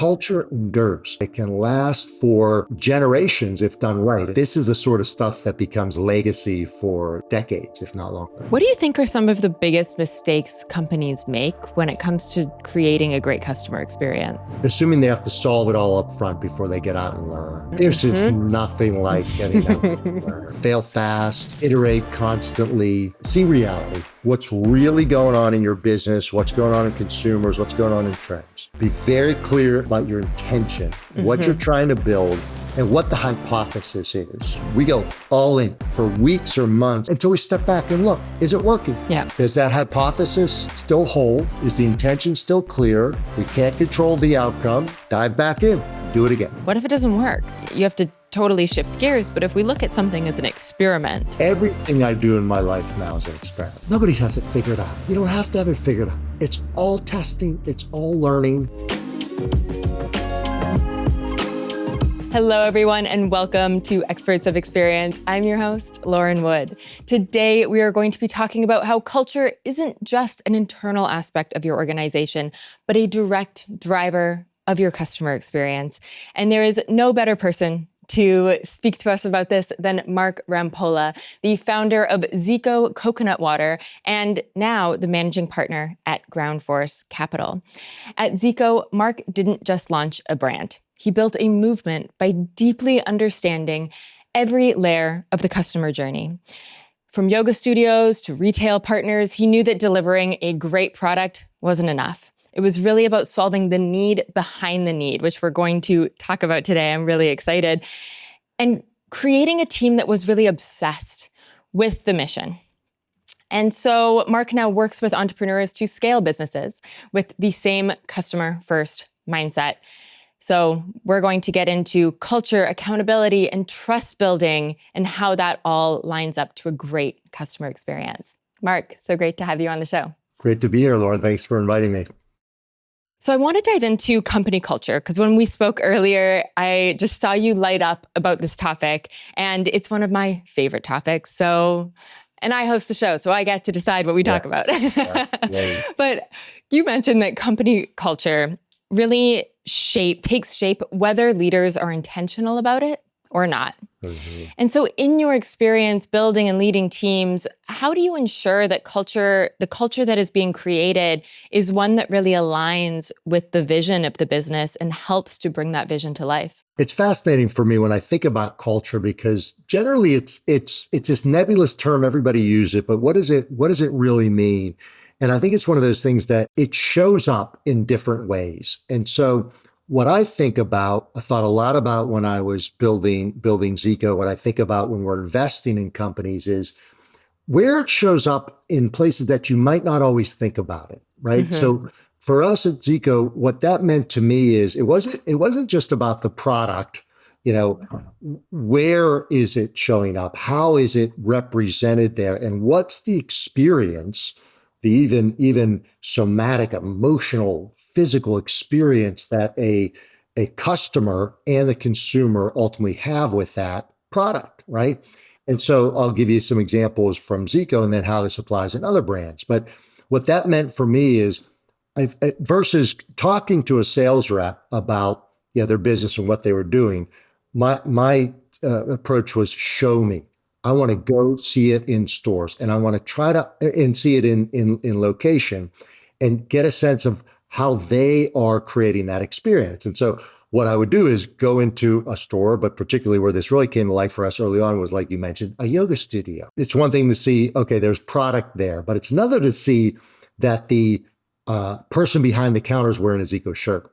culture endures. It can last for generations if done right. This is the sort of stuff that becomes legacy for decades, if not longer. What do you think are some of the biggest mistakes companies make when it comes to creating a great customer experience? Assuming they have to solve it all up front before they get out and learn. There's just nothing like getting out and learn. Fail fast, iterate constantly, see reality. What's really going on in your business, what's going on in consumers, what's going on in trends. Be very clear about your intention, what you're trying to build, and what the hypothesis is. We go all in for weeks or months until we step back and look, is it working? Yeah. Does that hypothesis still hold? Is the intention still clear? We can't control the outcome. Dive back in, do it again. What if it doesn't work? You have to totally shift gears, but if we look at something as an experiment. Everything I do in my life now is an experiment. Nobody has it figured out. You don't have to have it figured out. It's all testing, it's all learning. Hello, everyone, and welcome to Experts of Experience. I'm your host, Lauren Wood. Today, we are going to be talking about how culture isn't just an internal aspect of your organization, but a direct driver of your customer experience. And there is no better person to speak to us about this than Mark Rampolla, the founder of ZICO Coconut Water, and now the managing partner at GroundForce Capital. At ZICO, Mark didn't just launch a brand. He built a movement by deeply understanding every layer of the customer journey. From yoga studios to retail partners, he knew that delivering a great product wasn't enough. It was really about solving the need behind the need, which we're going to talk about today. I'm really excited. And creating a team that was really obsessed with the mission. And so Mark now works with entrepreneurs to scale businesses with the same customer-first mindset. So we're going to get into culture, accountability, and trust building and how that all lines up to a great customer experience. Mark, so great to have you on the show. Great to be here, Lauren. Thanks for inviting me. So I want to dive into company culture because when we spoke earlier, I just saw you light up about this topic, and it's one of my favorite topics. And I host the show, so I get to decide what we talk about. Yeah. But you mentioned that company culture really takes shape whether leaders are intentional about it or not. And so in your experience building and leading teams, how do you ensure that the culture that is being created is one that really aligns with the vision of the business and helps to bring that vision to life? It's fascinating for me when I think about culture because generally it's this nebulous term, everybody uses it, but what does it really mean? And I think it's one of those things that it shows up in different ways. And so what I thought a lot about when I was building ZICO, what I think about when we're investing in companies is where it shows up in places that you might not always think about it, right? So for us at ZICO, what that meant to me is it wasn't just about the product, where is it showing up? How is it represented there? And what's the experience, the even somatic, emotional, physical experience that a customer and the consumer ultimately have with that product, right? And so I'll give you some examples from ZICO and then how this applies in other brands. But what that meant for me is versus talking to a sales rep about their business and what they were doing, my approach was show me. I want to go see it in stores and I want to try to and see it in location and get a sense of how they are creating that experience. And so what I would do is go into a store, but particularly where this really came to life for us early on was, like you mentioned, a yoga studio. It's one thing to see, okay, there's product there, but it's another to see that the person behind the counter is wearing a ZICO shirt,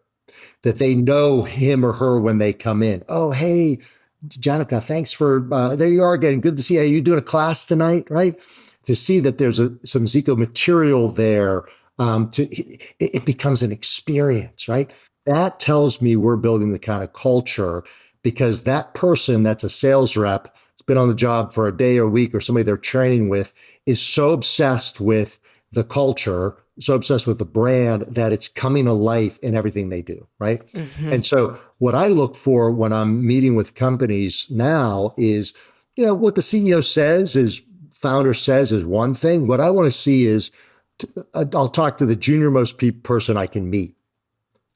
that they know him or her when they come in. Oh, hey, Janica, thanks for, there you are again. Good to see you. Are you doing a class tonight, right? To see that there's some ZICO material there, it becomes an experience, right? That tells me we're building the kind of culture because that person that's a sales rep, has been on the job for a day or a week or somebody they're training with is so obsessed with the culture, so obsessed with the brand that it's coming to life in everything they do, right? And so what I look for when I'm meeting with companies now is, what the CEO says is, founder says is one thing. What I want to see is, I'll talk to the junior most person I can meet.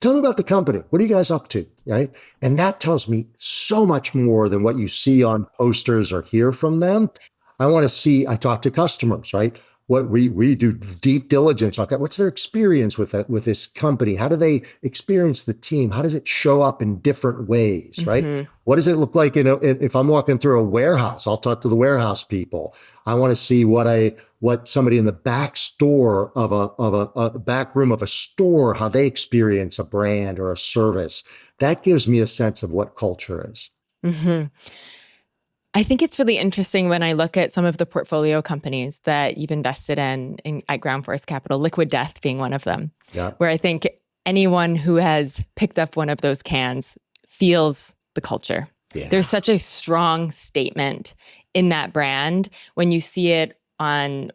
tell me about the company. What are you guys up to? Right. And that tells me so much more than what you see on posters or hear from them. I talk to customers, right? What we do deep diligence. Okay, what's their experience with this company? How do they experience the team? How does it show up in different ways, right? What does it look like? If I'm walking through a warehouse, I'll talk to the warehouse people. I want to see what somebody in the back store of a back room of a store, how they experience a brand or a service. That gives me a sense of what culture is. I think it's really interesting when I look at some of the portfolio companies that you've invested in at GroundForce Capital, Liquid Death being one of them, where I think anyone who has picked up one of those cans feels the culture. Yeah. There's such a strong statement in that brand when you see it on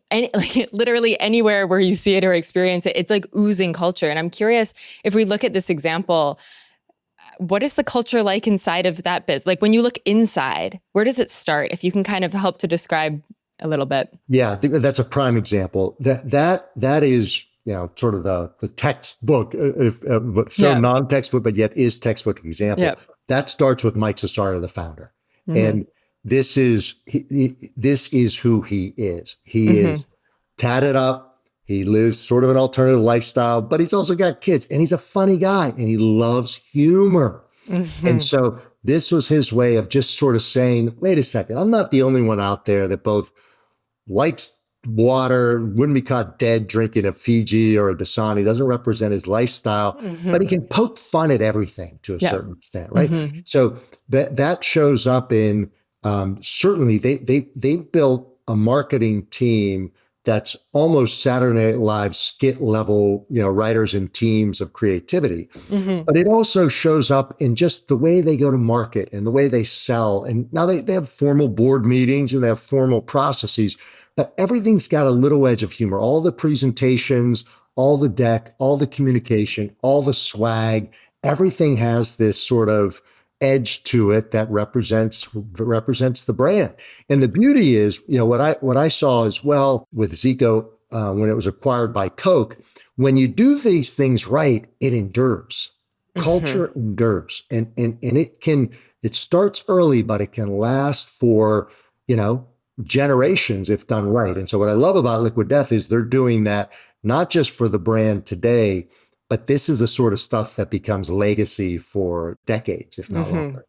literally anywhere where you see it or experience it. It's like oozing culture. And I'm curious, if we look at this example, what is the culture like inside of that biz? Like when you look inside, where does it start? If you can kind of help to describe a little bit. Yeah, I think that's a prime example. That is, sort of the textbook, non-textbook, but yet is textbook example. Yeah. That starts with Mike Cesaro, the founder. And this is who he is. He is tatted up. He lives sort of an alternative lifestyle, but he's also got kids and he's a funny guy and he loves humor. And so this was his way of just sort of saying, wait a second, I'm not the only one out there that both likes water, wouldn't be caught dead drinking a Fiji or a Dasani, doesn't represent his lifestyle, but he can poke fun at everything to a certain extent, right? So that shows up in, certainly they've built a marketing team that's almost Saturday Night Live skit level, writers and teams of creativity. But it also shows up in just the way they go to market and the way they sell. And now they have formal board meetings and they have formal processes, but everything's got a little edge of humor. All the presentations, all the deck, all the communication, all the swag, everything has this sort of edge to it that represents the brand. And the beauty is, what I saw as well with ZICO when it was acquired by Coke, when you do these things right, it endures. Culture endures, and it starts early, but it can last for generations if done right. And so what I love about Liquid Death is they're doing that not just for the brand today, but this is the sort of stuff that becomes legacy for decades, if not longer.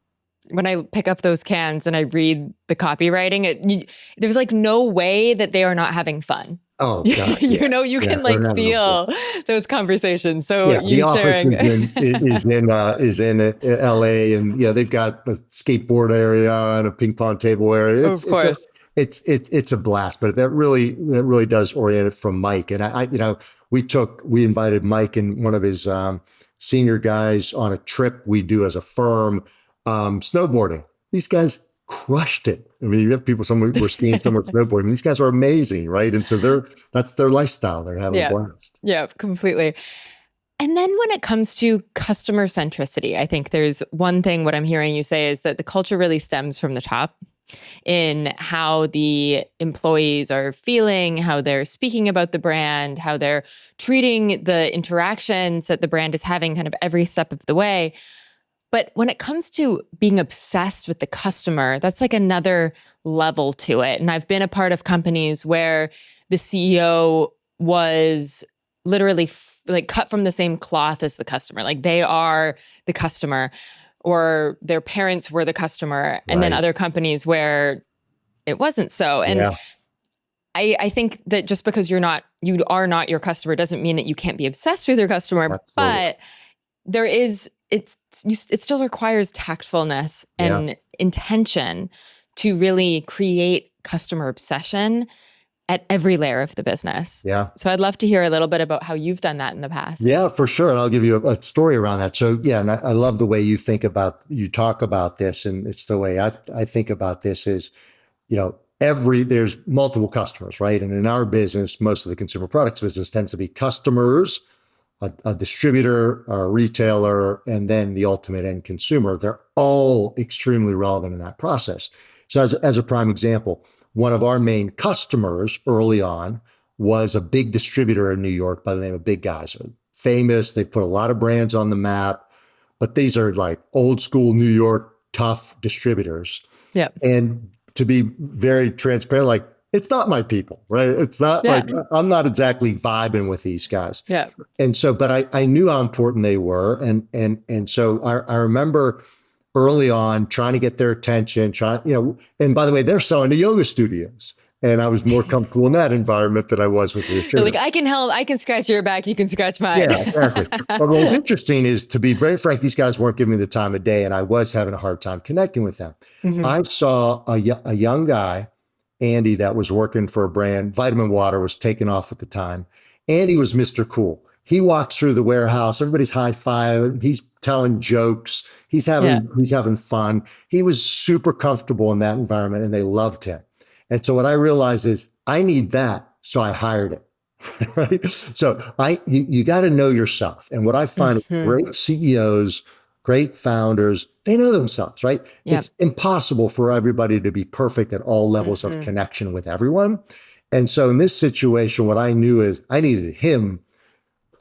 When I pick up those cans and I read the copywriting, there's like no way that they are not having fun. Oh, God. You can like feel those conversations. So the office is in LA, and they've got a skateboard area and a ping pong table area. Of course. It's a blast, but that really does orient it from Mike. And we invited Mike and one of his senior guys on a trip we do as a firm, snowboarding. These guys crushed it. I mean, you have people, some were skiing, some were snowboarding. These guys are amazing, right? And so that's their lifestyle. They're having a blast. Yeah, completely. And then when it comes to customer centricity, I think there's one thing, what I'm hearing you say is that the culture really stems from the top in how the employees are feeling, how they're speaking about the brand, how they're treating the interactions that the brand is having kind of every step of the way. But when it comes to being obsessed with the customer, that's like another level to it. And I've been a part of companies where the CEO was literally like cut from the same cloth as the customer. Like they are the customer, or their parents were the customer, and then other companies where it wasn't so. And I think that just because you are not your customer doesn't mean that you can't be obsessed with your customer. Absolutely. But there is, it still requires tactfulness and intention to really create customer obsession at every layer of the business. Yeah. So I'd love to hear a little bit about how you've done that in the past. Yeah, for sure. And I'll give you a story around that. So and I love the way you talk about this. And it's the way I think about this is, there's multiple customers, right? And in our business, most of the consumer products business tends to be customers, a distributor, a retailer, and then the ultimate end consumer. They're all extremely relevant in that process. So as a prime example, one of our main customers early on was a big distributor in New York by the name of Big Guys, famous. They've put a lot of brands on the map, but these are like old school New York tough distributors. Yeah. And to be very transparent, like, it's not my people, right? It's not like, I'm not exactly vibing with these guys. Yeah. And so, but I knew how important they were. And so I remember early on trying to get their attention, and by the way, they're selling to yoga studios. And I was more comfortable in that environment than I was with the distributor. Like, I can help. I can scratch your back. You can scratch mine. Yeah, exactly. But what was interesting is, to be very frank, these guys weren't giving me the time of day, and I was having a hard time connecting with them. I saw a young guy, Andy, that was working for a brand. Vitamin Water was taking off at the time. Andy was Mr. Cool. He walks through the warehouse. Everybody's high-fiving. He's telling jokes. He's having fun. He was super comfortable in that environment, and they loved him. And so what I realized is, I need that. So I hired him. Right. So you got to know yourself. And what I find with great CEOs, great founders, they know themselves, right? Yeah. It's impossible for everybody to be perfect at all levels of connection with everyone. And so in this situation, what I knew is I needed him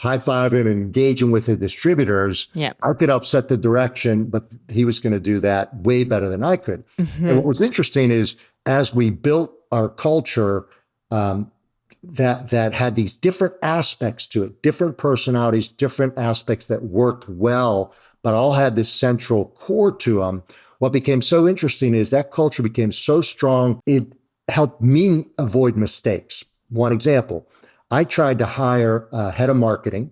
high-fiving and engaging with the distributors. Yeah. I could help set the direction, but he was going to do that way better than I could. And what was interesting is, as we built our culture, that had these different aspects to it, different personalities, different aspects that worked well, but all had this central core to them. What became so interesting is that culture became so strong, it helped me avoid mistakes. One example, I tried to hire a head of marketing,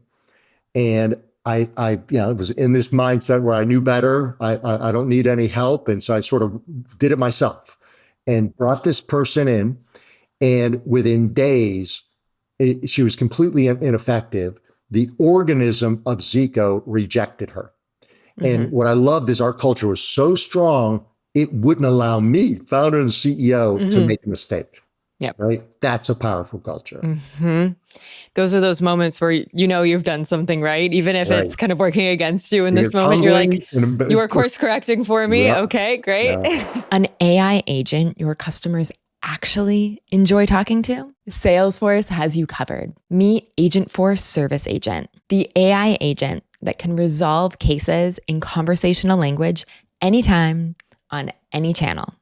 and I was in this mindset where I knew better. I don't need any help. And so I sort of did it myself and brought this person in. And within days, she was completely ineffective. The organism of ZICO rejected her. And what I loved is our culture was so strong, it wouldn't allow me, founder and CEO, to make a mistake. Yep. Right. That's a powerful culture. Those are those moments where you've done something right, even if it's kind of working against you in this moment. You're like, you are course correcting for me. Yep. Okay, great. Yeah. An AI agent your customers actually enjoy talking to? Salesforce has you covered. Meet Agentforce Service Agent, the AI agent that can resolve cases in conversational language anytime on any channel.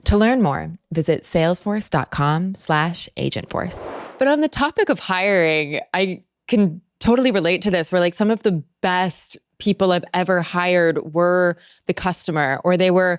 To learn more, visit salesforce.com/agentforce. But on the topic of hiring, I can totally relate to this, where like some of the best people I've ever hired were the customer, or they had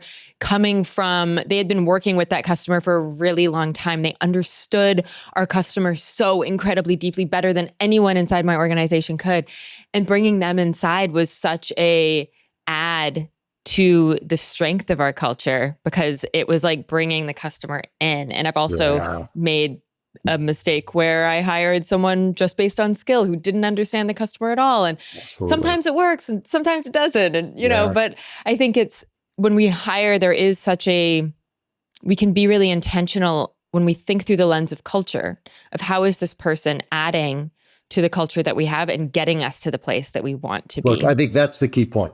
been working with that customer for a really long time. They understood our customer so incredibly deeply, better than anyone inside my organization could. And bringing them inside was such a add to the strength of our culture, because it was like bringing the customer in. And I've also made a mistake where I hired someone just based on skill who didn't understand the customer at all. And sometimes it works and sometimes it doesn't. And, but I think it's when we hire, we can be really intentional when we think through the lens of culture, of how is this person adding to the culture that we have and getting us to the place that we want to be. Look, I think that's the key point.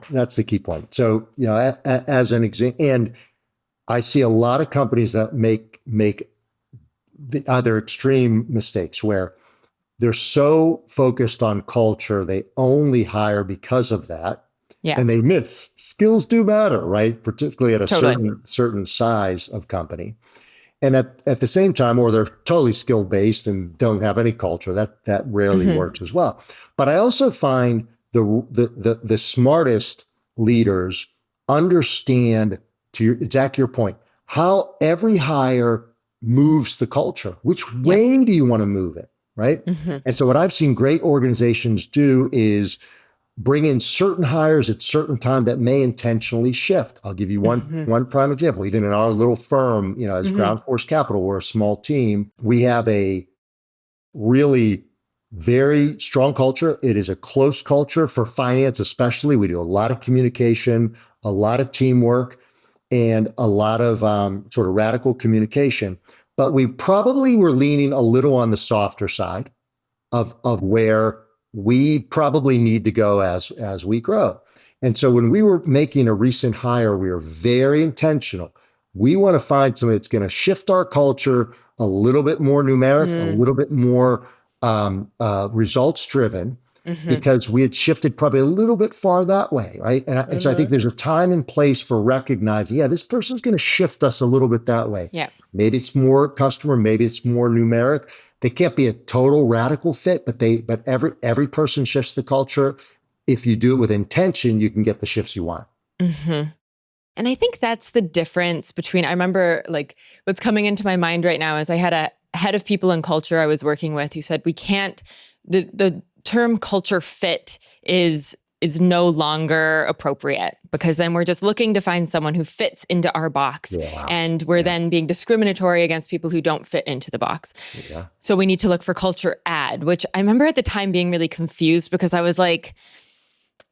So, as an example, and I see a lot of companies that make the other extreme mistakes where they're so focused on culture, they only hire because of that. Yeah. And they miss. Skills do matter, right? Particularly at a certain size of company. And at the same time, or they're totally skill-based and don't have any culture, that rarely works as well. But I also find the smartest leaders understand, to exactly your point, how every hire moves the culture. Which way do you want to move it, right? And so what I've seen great organizations do is bring in certain hires at certain time that may intentionally shift. I'll give you one prime example. Even in our little firm, as GroundForce Capital, we're a small team. We have a really very strong culture. It is a close culture for finance, especially. We do a lot of communication, a lot of teamwork, and a lot of sort of radical communication. But we probably were leaning a little on the softer side of where we probably need to go as we grow. And so when we were making a recent hire, we were very intentional. We want to find somebody that's going to shift our culture a little bit more numeric, a little bit more results driven. because we had shifted probably a little bit far that way, right? And so I think there's a time and place for recognizing, yeah, this person's going to shift us a little bit that way. Yeah. Maybe it's more customer, maybe it's more numeric. They can't be a total radical fit, but every person shifts the culture. If you do it with intention, you can get the shifts you want. Mm-hmm. And I think that's the difference between, I remember like what's coming into my mind right now is I had a head of people and culture I was working with who said, we can't, the term culture fit is no longer appropriate because then we're just looking to find someone who fits into our box. Yeah. And we're then being discriminatory against people who don't fit into the box. Yeah. So we need to look for culture add, which I remember at the time being really confused because I was like,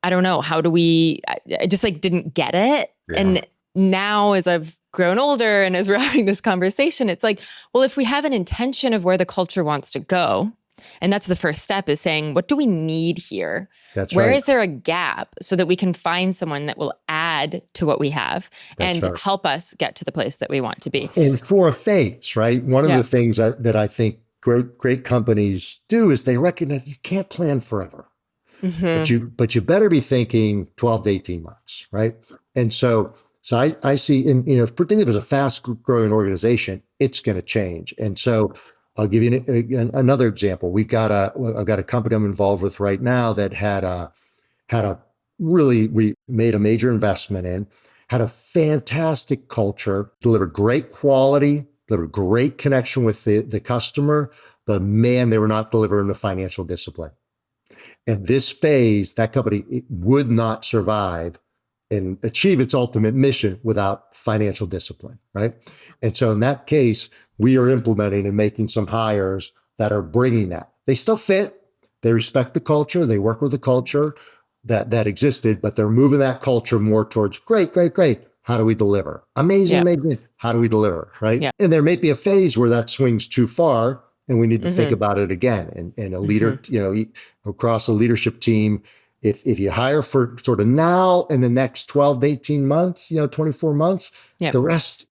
I don't know, I just like didn't get it. Yeah. And now as I've grown older and as we're having this conversation, it's like, well, if we have an intention of where the culture wants to go, and that's the first step is saying, what do we need here? Where is there a gap so that we can find someone that will add to what we have and help us get to the place that we want to be? And for a phase, right? One of the things that I think great companies do is they recognize you can't plan forever. Mm-hmm. But you better be thinking 12 to 18 months, right? And so I see, particularly if it's a fast growing organization, it's going to change. And so I'll give you another example. I've got a company I'm involved with right now that we made a major investment in, had a fantastic culture, delivered great quality, delivered great connection with the customer, but man, they were not delivering the financial discipline. And this phase, that company would not survive and achieve its ultimate mission without financial discipline, right? And so in that case, we are implementing and making some hires that are bringing that. They still fit. They respect the culture. They work with the culture that existed, but they're moving that culture more towards great. How do we deliver? Amazing. How do we deliver, right? Yeah. And there may be a phase where that swings too far and we need to think about it again. And a leader, across a leadership team, if you hire for sort of now and the next 12 to 18 months, 24 months, the rest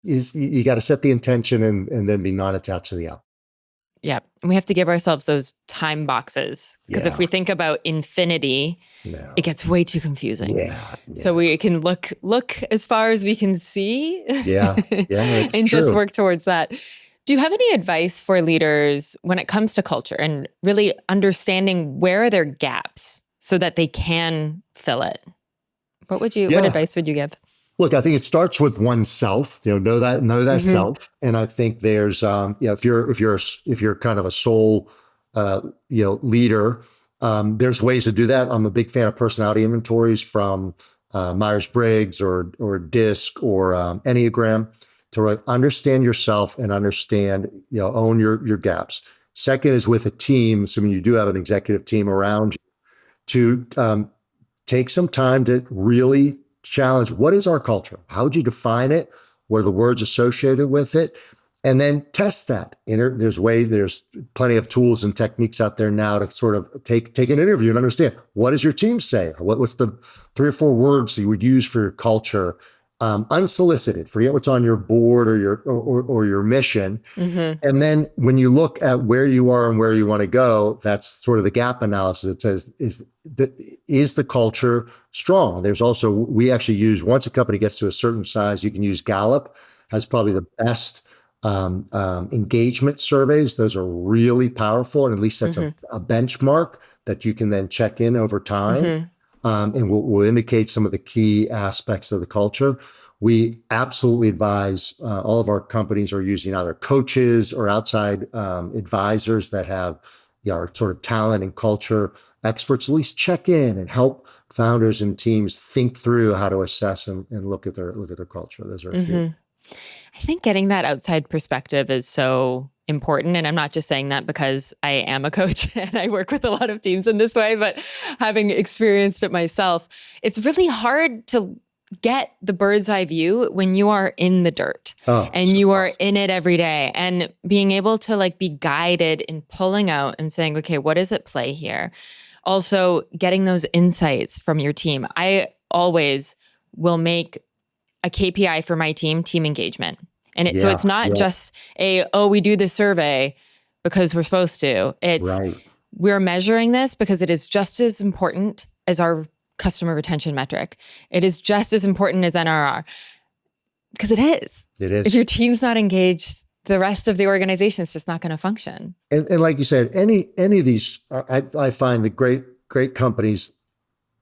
is you got to set the intention and then be non-attached to the outcome. Yeah. And we have to give ourselves those time boxes because if we think about infinity, it gets way too confusing. Yeah. So we can look as far as we can see and just work towards that. Do you have any advice for leaders when it comes to culture and really understanding where are their gaps so that they can fill it? What advice would you give? Look, I think it starts with oneself. Know that self, and I think there's if you're kind of a sole leader, there's ways to do that. I'm a big fan of personality inventories from Myers-Briggs or DISC or Enneagram to really understand yourself and understand own your gaps. Second is with a team, assuming you do have an executive team around you, to take some time to really challenge, what is our culture? How would you define it? What are the words associated with it? And then test that. There's plenty of tools and techniques out there now to sort of take an interview and understand, what does your team say? What's the 3 or 4 words that you would use for your culture? Unsolicited, forget what's on your board or your mission. Mm-hmm. And then when you look at where you are and where you want to go, that's sort of the gap analysis. It says, is the culture strong? There's also, we actually use, once a company gets to a certain size, you can use Gallup, has probably the best engagement surveys. Those are really powerful. And at least that's a benchmark that you can then check in over time. Mm-hmm. And we'll indicate some of the key aspects of the culture. We absolutely advise all of our companies are using either coaches or outside advisors that have are sort of talent and culture experts. At least check in and help founders and teams think through how to assess and look at their culture. Those are a few. I think getting that outside perspective is so important. And I'm not just saying that because I am a coach and I work with a lot of teams in this way, but having experienced it myself, it's really hard to get the bird's eye view when you are in the dirt and you are in it every day, and being able to be guided in pulling out and saying, okay, what is at play here? Also getting those insights from your team. I always will make a KPI for my team engagement. And so it's not just we do this survey because we're supposed to. It's we're measuring this because it is just as important as our customer retention metric. It is just as important as NRR. Because it is. It is. If your team's not engaged, the rest of the organization is just not going to function. And like you said, any of these, I find the great companies,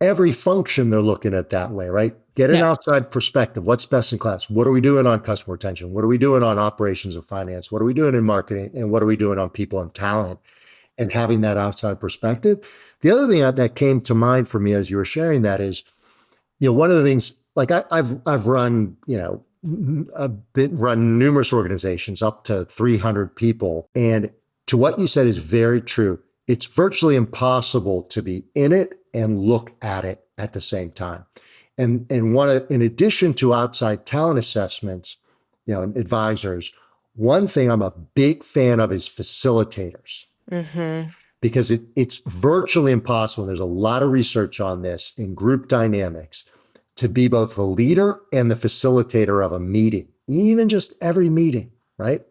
every function they're looking at that way, right? Get an outside perspective. What's best in class? What are we doing on customer retention? What are we doing on operations and finance? What are we doing in marketing? And what are we doing on people and talent? And having that outside perspective. The other thing that came to mind for me as you were sharing that is, one of the things, like I've run, run numerous organizations up to 300 people. And to what you said is very true. It's virtually impossible to be in it and look at it at the same time. And in addition to outside talent assessments, and advisors, one thing I'm a big fan of is facilitators. Mm-hmm. Because it's virtually impossible. There's a lot of research on this in group dynamics to be both the leader and the facilitator of a meeting, even just every meeting, right?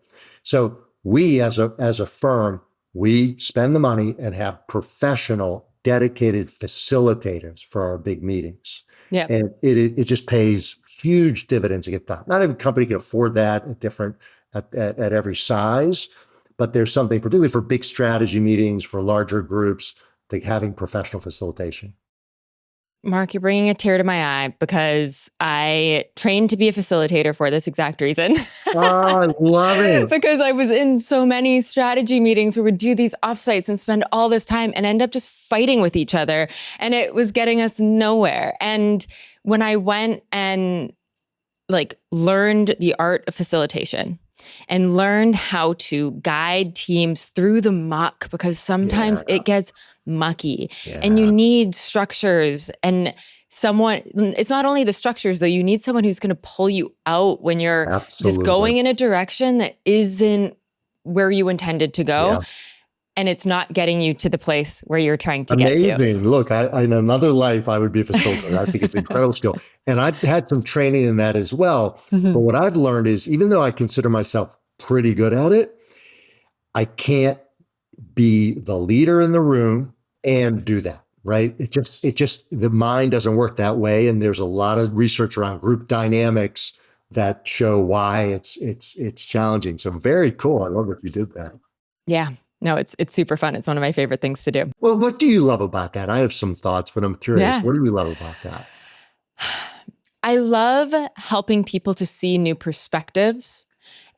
So we as a firm, we spend the money and have professional, dedicated facilitators for our big meetings. Yeah. And it just pays huge dividends to get done. Not every company can afford that at every size, but there's something particularly for big strategy meetings, for larger groups, like having professional facilitation. Mark, you're bringing a tear to my eye because I trained to be a facilitator for this exact reason. Oh, I love it. Because I was in so many strategy meetings where we'd do these offsites and spend all this time and end up just fighting with each other. And it was getting us nowhere. And when I went and learned the art of facilitation and learned how to guide teams through the muck, because sometimes it gets mucky and you need structures and someone, it's not only the structures though, you need someone who's going to pull you out when you're just going in a direction that isn't where you intended to go. Yeah. And it's not getting you to the place where you're trying to get to. Amazing. Look, in another life, I would be a facilitator. I think it's an incredible skill. And I've had some training in that as well. Mm-hmm. But what I've learned is, even though I consider myself pretty good at it, I can't be the leader in the room and do that, right? It just, the mind doesn't work that way. And there's a lot of research around group dynamics that show why it's challenging. So very cool. I love that you did that. Yeah. No, it's super fun. It's one of my favorite things to do. Well, what do you love about that? I have some thoughts, but I'm curious. Yeah. What do you love about that? I love helping people to see new perspectives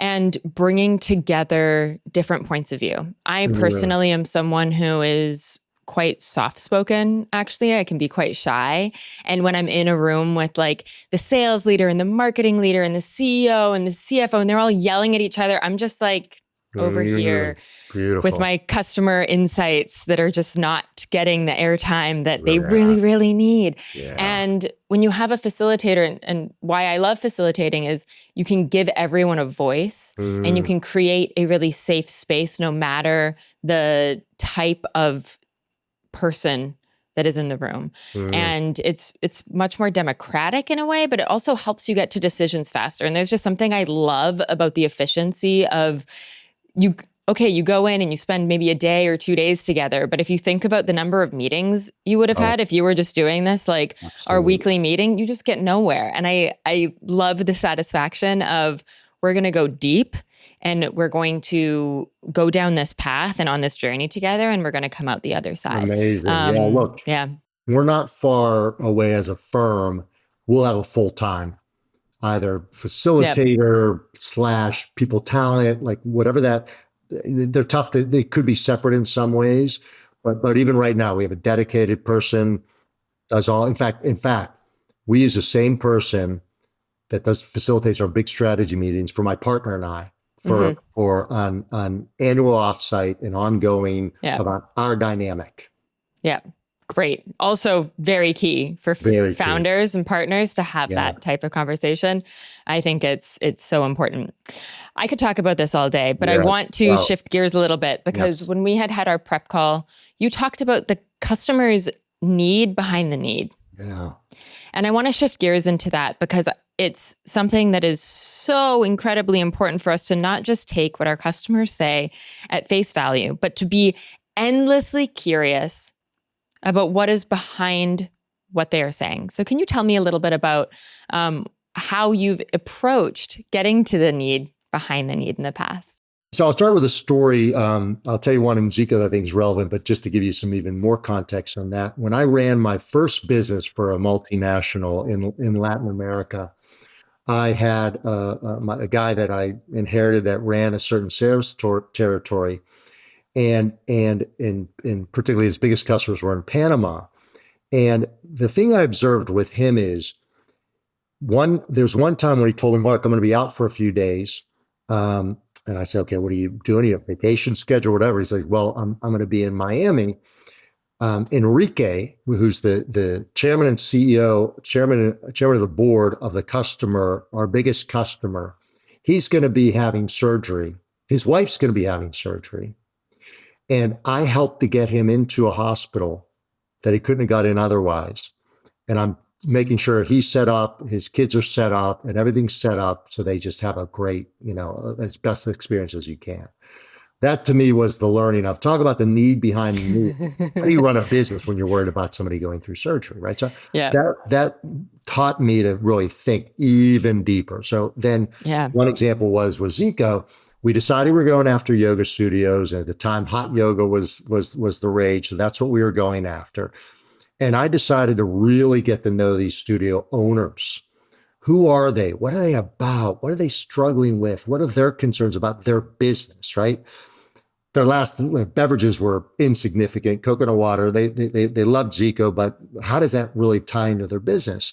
and bringing together different points of view. I personally am someone who is quite soft-spoken, actually. I can be quite shy. And when I'm in a room with the sales leader and the marketing leader and the CEO and the CFO, and they're all yelling at each other, I'm just over here with my customer insights that are just not getting the airtime that they really, really need. Yeah. And when you have a facilitator, and why I love facilitating is you can give everyone a voice and you can create a really safe space no matter the type of person that is in the room. And it's much more democratic in a way, but it also helps you get to decisions faster. And there's just something I love about the efficiency of you go in and you spend maybe a day or 2 days together. But if you think about the number of meetings you would have had if you were just doing this, our weekly meeting, you just get nowhere. And I love the satisfaction of we're going to go deep and we're going to go down this path and on this journey together, and we're going to come out the other side. Amazing. Look, we're not far away as a firm. We'll have a full-time either facilitator / people talent, whatever that, they're tough. They could be separate in some ways, but even right now we have a dedicated person does all. In fact, we use the same person that facilitates our big strategy meetings for my partner and I for on annual offsite and ongoing about our dynamic. Yeah. Great. Also very key for founders and partners to have that type of conversation. I think it's so important. I could talk about this all day, but I want to shift gears a little bit because when we had our prep call, you talked about the customer's need behind the need. Yeah. And I want to shift gears into that because it's something that is so incredibly important for us to not just take what our customers say at face value, but to be endlessly curious about what is behind what they are saying. So can you tell me a little bit about how you've approached getting to the need behind the need in the past? So I'll start with a story. I'll tell you one in ZICO that I think is relevant, but just to give you some even more context on that, when I ran my first business for a multinational in Latin America, I had a guy that I inherited that ran a certain sales territory, and particularly his biggest customers were in Panama. And the thing I observed with him is there's one time when he told me, Mark, I'm going to be out for a few days. And I said, okay, what are you doing? You have vacation schedule, whatever. He's like, well, I'm going to be in Miami. Enrique, who's the chairman and CEO, chairman of the board of the customer, our biggest customer, he's going to be having surgery. His wife's going to be having surgery. And I helped to get him into a hospital that he couldn't have got in otherwise. And I'm making sure he's set up, his kids are set up, and everything's set up so they just have a great, as best experience as you can. That to me was the learning of talk about the need behind the need. How do you run a business when you're worried about somebody going through surgery, right? So that taught me to really think even deeper. So then one example was ZICO. We decided we were going after yoga studios. And at the time, hot yoga was the rage. So that's what we were going after. And I decided to really get to know these studio owners. Who are they? What are they about? What are they struggling with? What are their concerns about their business, right? Their last beverages were insignificant, coconut water. They loved ZICO, but how does that really tie into their business?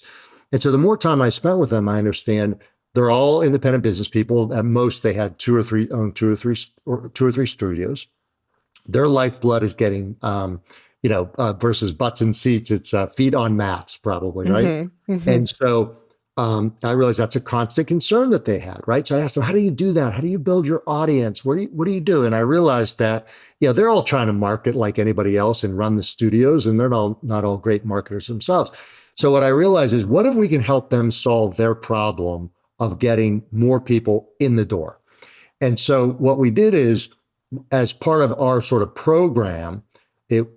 And so the more time I spent with them, I understand they're all independent business people. At most, they had two or three studios. Their lifeblood is getting versus butts in seats, it's feet on mats, probably, right? Mm-hmm, mm-hmm. And so I realized that's a constant concern that they had, right? So I asked them, how do you do that? How do you build your audience? What do you do? And I realized that, they're all trying to market like anybody else and run the studios, and they're not all great marketers themselves. So what I realized is, what if we can help them solve their problem of getting more people in the door? And so what we did is, as part of our sort of program,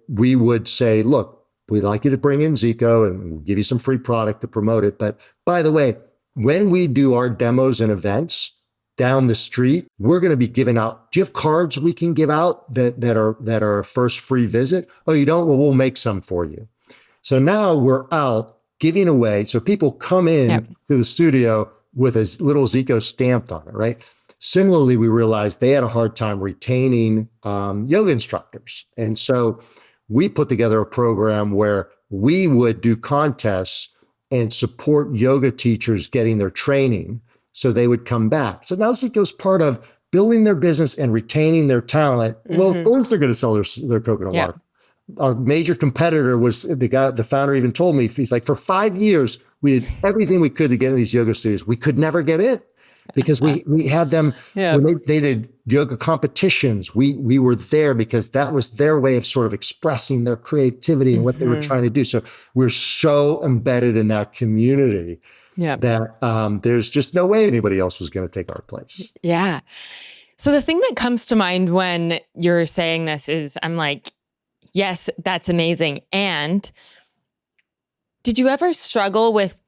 we would say, look, we'd like you to bring in ZICO and we'll give you some free product to promote it. But by the way, when we do our demos and events down the street, we're going to be giving out gift cards we can give out that are a first free visit. Oh, you don't? Well, we'll make some for you. So now we're out giving away. So people come in to the studio with a little ZICO stamped on it, right? Similarly, we realized they had a hard time retaining yoga instructors. And so we put together a program where we would do contests and support yoga teachers getting their training so they would come back. So now ZICO's part of building their business and retaining their talent. Mm-hmm. Well, of course they're going to sell their coconut water. Our major competitor was the founder even told me, he's like, for 5 years, we did everything we could to get in these yoga studios. We could never get in. Because we had them, when they did yoga competitions, we were there because that was their way of sort of expressing their creativity and what they were trying to do. So we're so embedded in that community that there's just no way anybody else was going to take our place. Yeah. So the thing that comes to mind when you're saying this is, I'm like, yes, that's amazing. And did you ever struggle with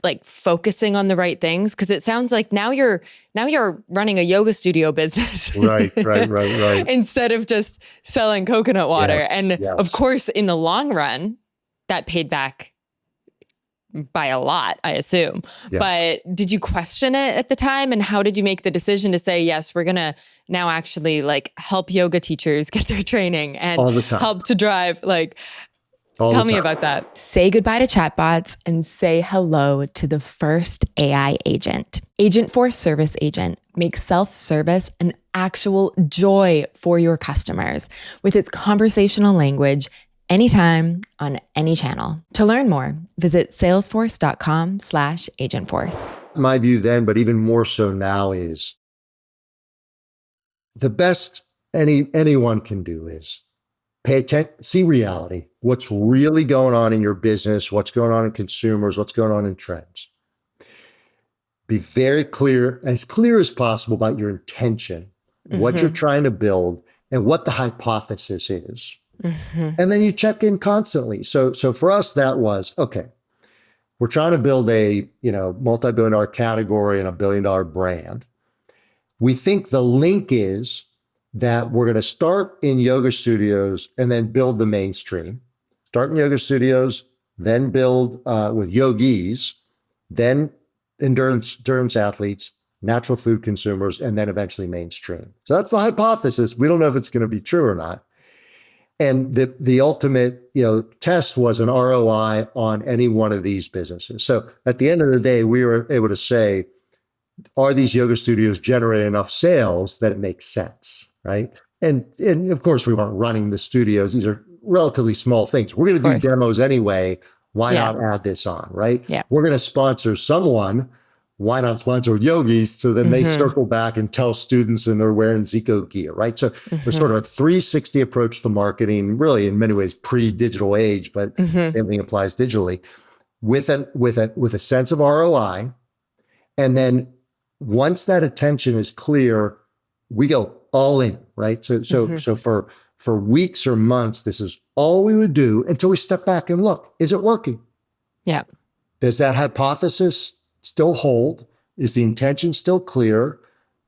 like focusing on the right things? Because it sounds like now you're running a yoga studio business. Right. Instead of just selling coconut water. Of course, in the long run, that paid back by a lot, I assume. Yeah. But did you question it at the time? And how did you make the decision to say, yes, we're going to now actually like help yoga teachers get their training and help to drive Tell me about that. Say goodbye to chatbots and say hello to the first AI agent. Agentforce Service Agent makes self-service an actual joy for your customers with its conversational language anytime on any channel. To learn more, visit salesforce.com/agentforce. My view then, but even more so now, is the best anyone can do is pay attention, see reality, what's really going on in your business, what's going on in consumers, what's going on in trends. Be very clear as possible about your intention, what you're trying to build, and what the hypothesis is. And then you check in constantly. So for us, that was, okay, we're trying to build a, multi-billion-dollar category and a billion-dollar brand. We think the link is that we're going to start in yoga studios and then build the mainstream. Start in yoga studios, then build with yogis, then endurance athletes, natural food consumers, and then eventually mainstream. So that's the hypothesis. We don't know if it's going to be true or not. And the ultimate, test was an ROI on any one of these businesses. So at the end of the day, we were able to say, are these yoga studios generating enough sales that it makes sense, right? And of course, we weren't running the studios. These are relatively small things. We're going to do demos anyway. Why not add this on, right? Yeah. We're going to sponsor someone. Why not sponsor yogis? So then they circle back and tell students and they're wearing ZICO gear, right? So there's sort of a 360 approach to marketing, really in many ways pre-digital age, but same thing applies digitally with a sense of ROI. And then once that attention is clear, we go all in, right? So for weeks or months, this is all we would do until we step back and look, is it working? Yeah. Does that hypothesis still hold? Is the intention still clear?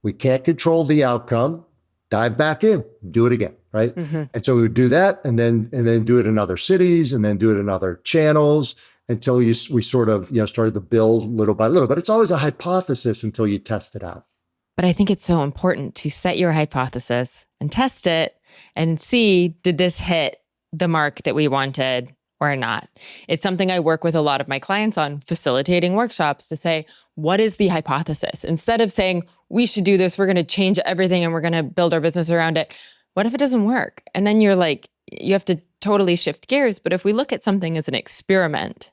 We can't control the outcome. Dive back in, do it again, right? And so we would do that, and then do it in other cities, and then do it in other channels until we sort of started to build little by little. But it's always a hypothesis until you test it out. But I think it's so important to set your hypothesis and test it and see, did this hit the mark that we wanted or not? It's something I work with a lot of my clients on, facilitating workshops to say, what is the hypothesis? Instead of saying, we should do this, we're going to change everything and we're going to build our business around it. What if it doesn't work? And then you're like, you have to totally shift gears. But if we look at something as an experiment,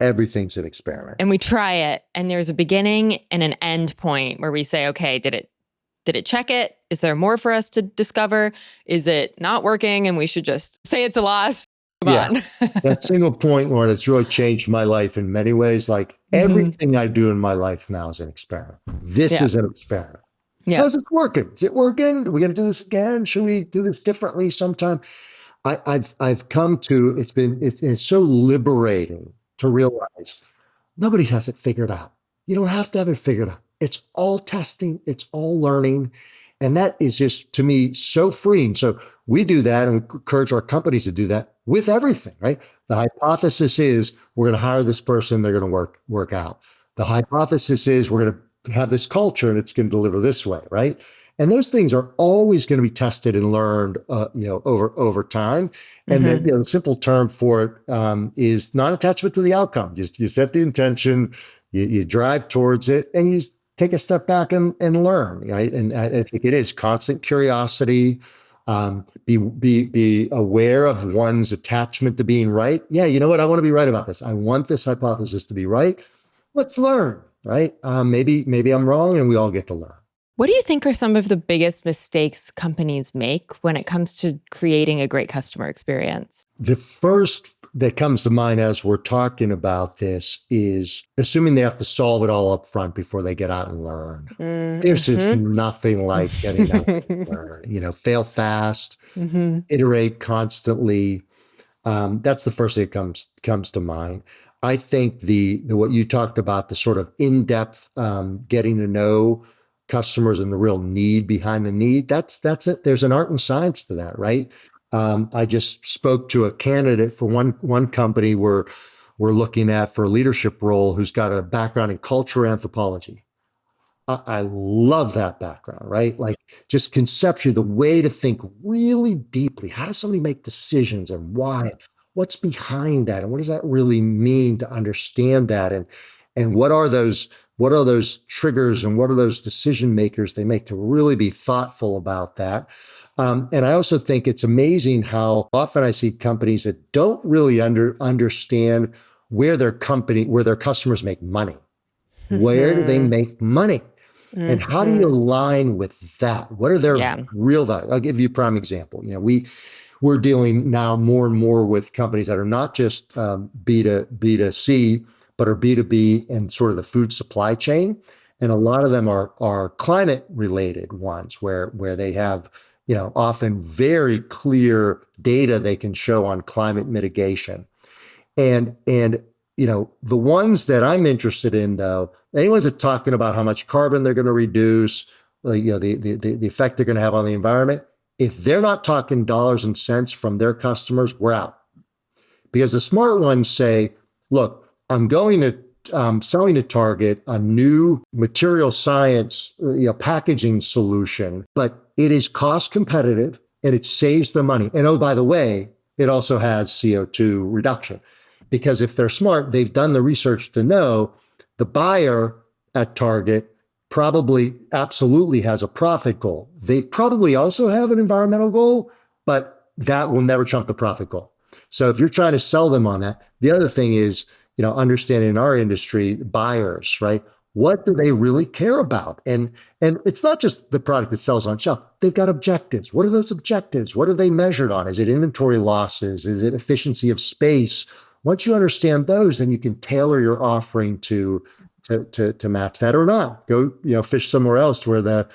everything's an experiment. And we try it, and there's a beginning and an end point where we say, okay, did it check it? Is there more for us to discover? Is it not working and we should just say it's a loss? That single point, Lauren, it's really changed my life in many ways. Like everything I do in my life now is an experiment. This is an experiment. How's it working? Is it working? Are we going to do this again? Should we do this differently sometime? I've come to, it's so liberating to realize nobody has it figured out. You don't have to have it figured out. It's all testing. It's all learning. And that is just, to me, so freeing. So we do that, and we encourage our companies to do that with everything, right? The hypothesis is we're going to hire this person. They're going to work out. The hypothesis is we're going to have this culture and it's going to deliver this way, right? And those things are always going to be tested and learned, over time. And then, the simple term for it is non-attachment to the outcome. Just you set the intention, you drive towards it, and you take a step back and learn, right? And I think it is constant curiosity. Be aware of one's attachment to being right. Yeah, you know what? I want to be right about this. I want this hypothesis to be right. Let's learn, right? Maybe I'm wrong, and we all get to learn. What do you think are some of the biggest mistakes companies make when it comes to creating a great customer experience? The first that comes to mind as we're talking about this is assuming they have to solve it all up front before they get out and learn. There's just nothing like getting out and learn. Fail fast, iterate constantly. That's the first thing that comes to mind. I think the what you talked about, the sort of in-depth getting to know customers and the real need behind the need, that's it. There's an art and science to that, right? I just spoke to a candidate for one company we're looking at for a leadership role who's got a background in cultural anthropology. I love that background, right? Like just conceptually, the way to think really deeply. How does somebody make decisions and why? What's behind that? And what does that really mean to understand that? And what are those triggers and what are those decision makers they make to really be thoughtful about that? And I also think it's amazing how often I see companies that don't really understand where their customers make money. Where do they make money? And how do you align with that? What are their real values? I'll give you a prime example. We're dealing now more and more with companies that are not just B2C, but are B2B and sort of the food supply chain. And a lot of them are climate related ones where they have often very clear data they can show on climate mitigation. And the ones that I'm interested in, though, anyone's that talking about how much carbon they're going to reduce, the effect they're going to have on the environment. If they're not talking dollars and cents from their customers, we're out. Because the smart ones say, look, I'm selling to Target a new material science packaging solution, but it is cost competitive and it saves them money. And oh, by the way, it also has CO2 reduction. Because if they're smart, they've done the research to know the buyer at Target probably absolutely has a profit goal. They probably also have an environmental goal, but that will never trump the profit goal. So if you're trying to sell them on that, the other thing is, understanding in our industry, buyers, right? What do they really care about? And it's not just the product that sells on shelf. They've got objectives. What are those objectives? What are they measured on? Is it inventory losses? Is it efficiency of space? Once you understand those, then you can tailor your offering to match that or not. Go, fish somewhere else where the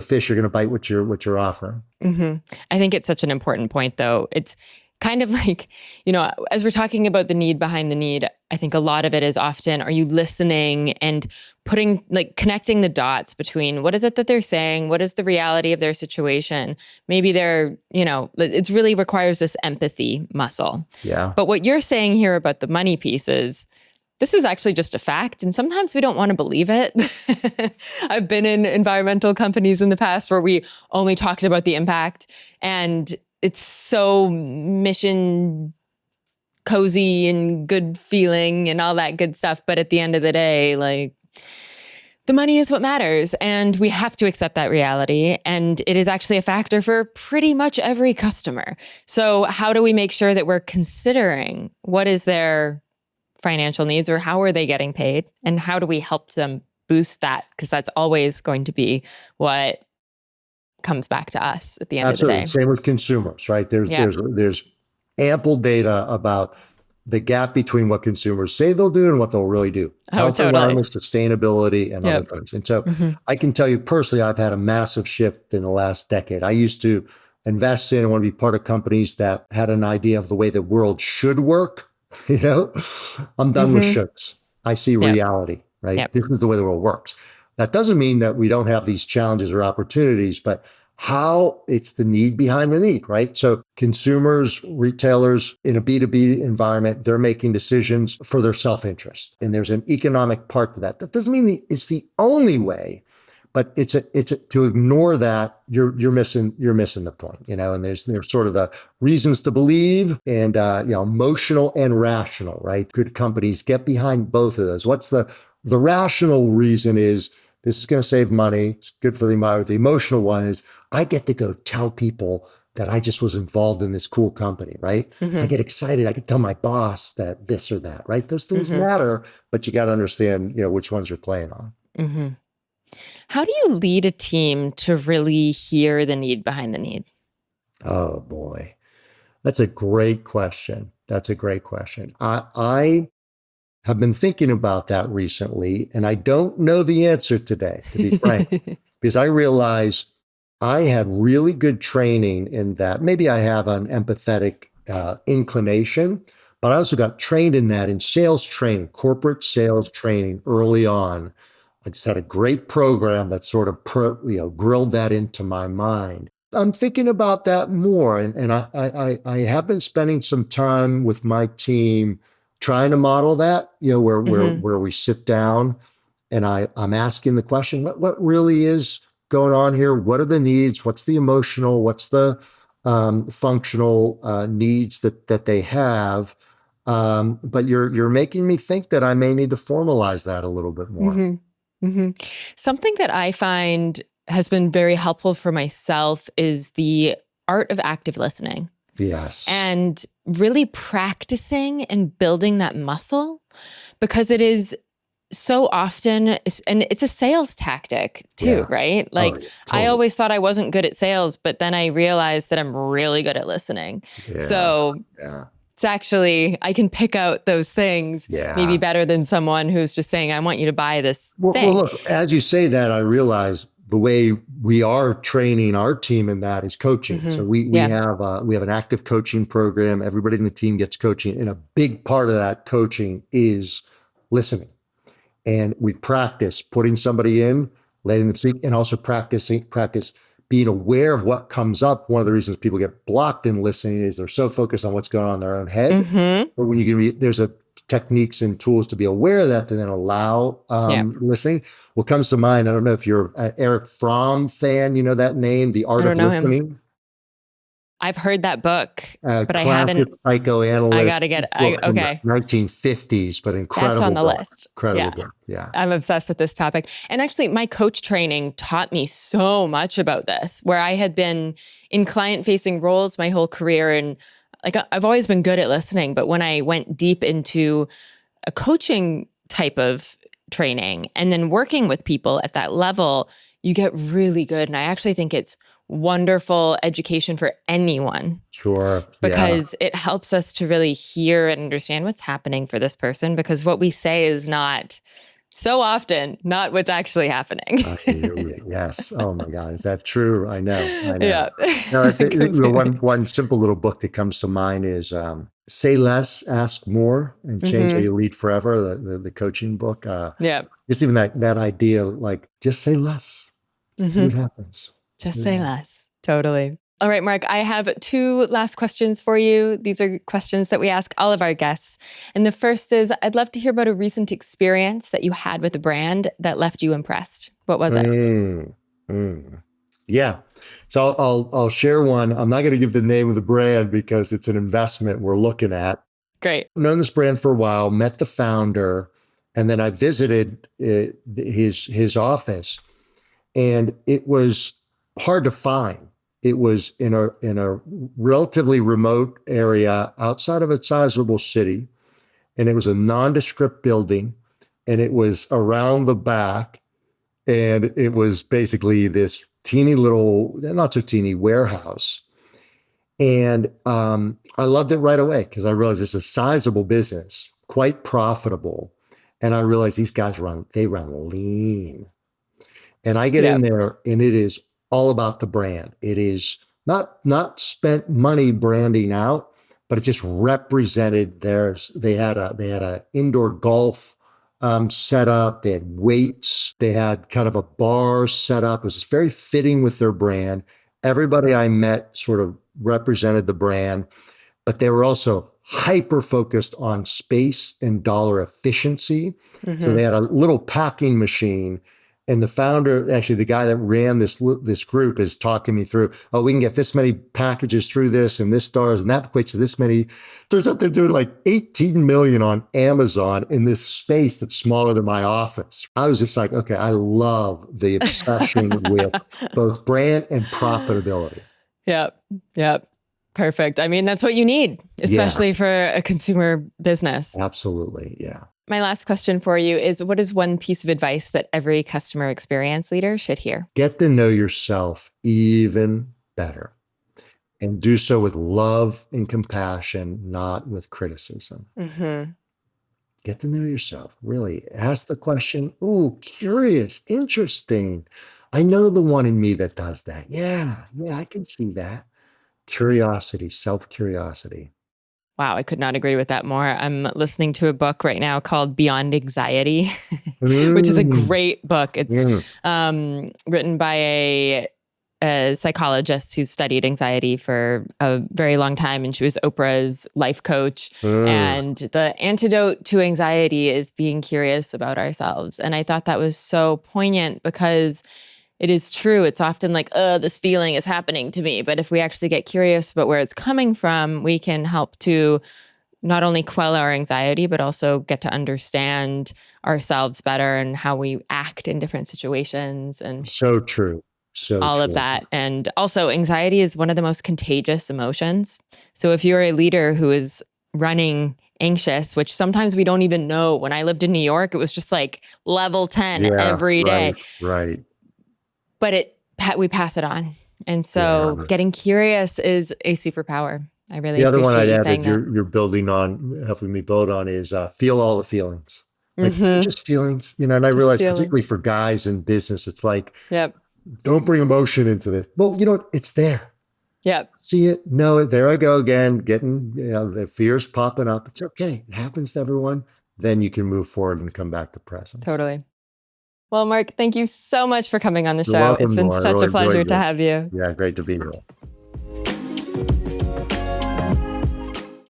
fish are going to bite what you're offering. Mm-hmm. I think it's such an important point, though. It's kind of like, as we're talking about the need behind the need, I think a lot of it is often, are you listening and connecting the dots between what is it that they're saying? What is the reality of their situation? Maybe it really requires this empathy muscle. Yeah. But what you're saying here about the money piece is, this is actually just a fact. And sometimes we don't want to believe it. I've been in environmental companies in the past where we only talked about the impact, and it's so mission cozy and good feeling and all that good stuff. But at the end of the day, the money is what matters. And we have to accept that reality. And it is actually a factor for pretty much every customer. So how do we make sure that we're considering what is their financial needs, or how are they getting paid? And how do we help them boost that? Because that's always going to be what comes back to us at the end Absolutely. of the day. Same with consumers, right? There's ample data about the gap between what consumers say they'll do and what they'll really do. Health, totally. environment, sustainability, and other things. And so I can tell you personally, I've had a massive shift in the last decade. I used to invest in and want to be part of companies that had an idea of the way the world should work. I'm done with shoulds. I see reality, right? Yep. This is the way the world works. That doesn't mean that we don't have these challenges or opportunities, but how it's the need behind the need, right? So consumers, retailers in a B2B environment, they're making decisions for their self-interest. And there's an economic part to that. That doesn't mean it's the only way, but to ignore that, you're missing the point, and there's sort of the reasons to believe and, emotional and rational, right? Good companies get behind both of those. What's the rational reason is, this is going to save money. It's good for the environment. The emotional one is, I get to go tell people that I just was involved in this cool company, right? I get excited. I can tell my boss that this or that, right? Those things matter, but you got to understand, which ones you're playing on. Mm-hmm. How do you lead a team to really hear the need behind the need? Oh boy, that's a great question. I have been thinking about that recently, and I don't know the answer today, to be frank, because I realize I had really good training in that. Maybe I have an empathetic inclination, but I also got trained in that in sales training, corporate sales training early on. I just had a great program that sort of grilled that into my mind. I'm thinking about that more, and I have been spending some time with my team trying to model that, where we sit down and I'm asking the question, what really is going on here? What are the needs? What's the emotional? What's the functional needs that they have? But you're making me think that I may need to formalize that a little bit more. Something that I find has been very helpful for myself is the art of active listening. Yes. And really practicing and building that muscle, because it is so often, and it's a sales tactic too, right? Totally. I always thought I wasn't good at sales, but then I realized that I'm really good at listening. So it's actually, I can pick out those things maybe better than someone who's just saying, I want you to buy this thing. Well, look, as you say that, I realize the way we are training our team in that is coaching. So we have an active coaching program. Everybody in the team gets coaching, and a big part of that coaching is listening. And we practice putting somebody in, letting them speak, and also practice being aware of what comes up. One of the reasons people get blocked in listening is they're so focused on what's going on in their own head. But when you can, there's techniques and tools to be aware of that to then allow listening. What comes to mind, I don't know if you're an Eric Fromm fan, you know that name, The Art of Listening? I've heard that book, but I haven't. Psychoanalyst. I got to get okay. 1950s, but incredible. That's on the list. Incredible book. Yeah. I'm obsessed with this topic. And actually, my coach training taught me so much about this, where I had been in client-facing roles my whole career, and like I've always been good at listening. But when I went deep into a coaching type of training and then working with people at that level, you get really good. And I actually think it's wonderful education for anyone. Sure. Because it helps us to really hear and understand what's happening for this person, because what we say is not so often not what's actually happening. Yes. Oh my God. Is that true? I know. Yeah. No, one simple little book that comes to mind is Say Less, Ask More, and Change How You Lead Forever, the coaching book. Just even that idea, like, just say less. See what happens. Just say less. Totally. All right, Mark, I have 2 last questions for you. These are questions that we ask all of our guests. And the first is, I'd love to hear about a recent experience that you had with a brand that left you impressed. What was it? Yeah. So I'll share one. I'm not going to give the name of the brand because it's an investment we're looking at. Great. I've known this brand for a while, met the founder, and then I visited his office, and it was hard to find. It was in a relatively remote area outside of a sizable city, and it was a nondescript building, and it was around the back, and it was basically this teeny little, not so teeny, warehouse. And I loved it right away because I realized it's a sizable business, quite profitable, and I realized these guys run lean. And I get in there, and it is all about the brand. It is not spent money branding out, but it just represented theirs. They had a indoor golf set up. They had weights. They had kind of a bar set up. It was just very fitting with their brand. Everybody I met sort of represented the brand, but they were also hyper focused on space and dollar efficiency. So they had a little packing machine. And the founder, actually the guy that ran this group, is talking me through, we can get this many packages through this and this stars, and that equates to this many. Turns out they're doing like 18 million on Amazon in this space that's smaller than my office. I was just like, okay, I love the obsession with both brand and profitability. Yep. Perfect. I mean, that's what you need, especially for a consumer business. Absolutely. Yeah. My last question for you is, what is one piece of advice that every customer experience leader should hear? Get to know yourself even better, and do so with love and compassion, not with criticism. Get to know yourself. Really ask the question, curious, interesting. I know the one in me that does that. Yeah, I can see that. Curiosity, self-curiosity. Wow, I could not agree with that more. I'm listening to a book right now called Beyond Anxiety, which is a great book. It's written by a psychologist who studied anxiety for a very long time, and she was Oprah's life coach. And the antidote to anxiety is being curious about ourselves. And I thought that was so poignant because it is true. It's often like, this feeling is happening to me. But if we actually get curious about where it's coming from, we can help to not only quell our anxiety, but also get to understand ourselves better and how we act in different situations. And so true. All of that. And also, anxiety is one of the most contagious emotions. So if you're a leader who is running anxious, which sometimes we don't even know. When I lived in New York, it was just like level 10 every day. Right. But we pass it on. And so getting curious is a superpower. I really appreciate you saying that. The other one I'd add that you're building on, helping me build on, is feel all the feelings. Like just feelings, and I realize particularly for guys in business, it's like Don't bring emotion into this. Well, it's there. Yep. See it, know it. There I go again, getting the fears popping up. It's okay. It happens to everyone. Then you can move forward and come back to presence. Totally. Well, Mark, thank you so much for coming on the You're show. It's welcome, been Laura. I such really a pleasure enjoyed to this. have you. Yeah, great to be here.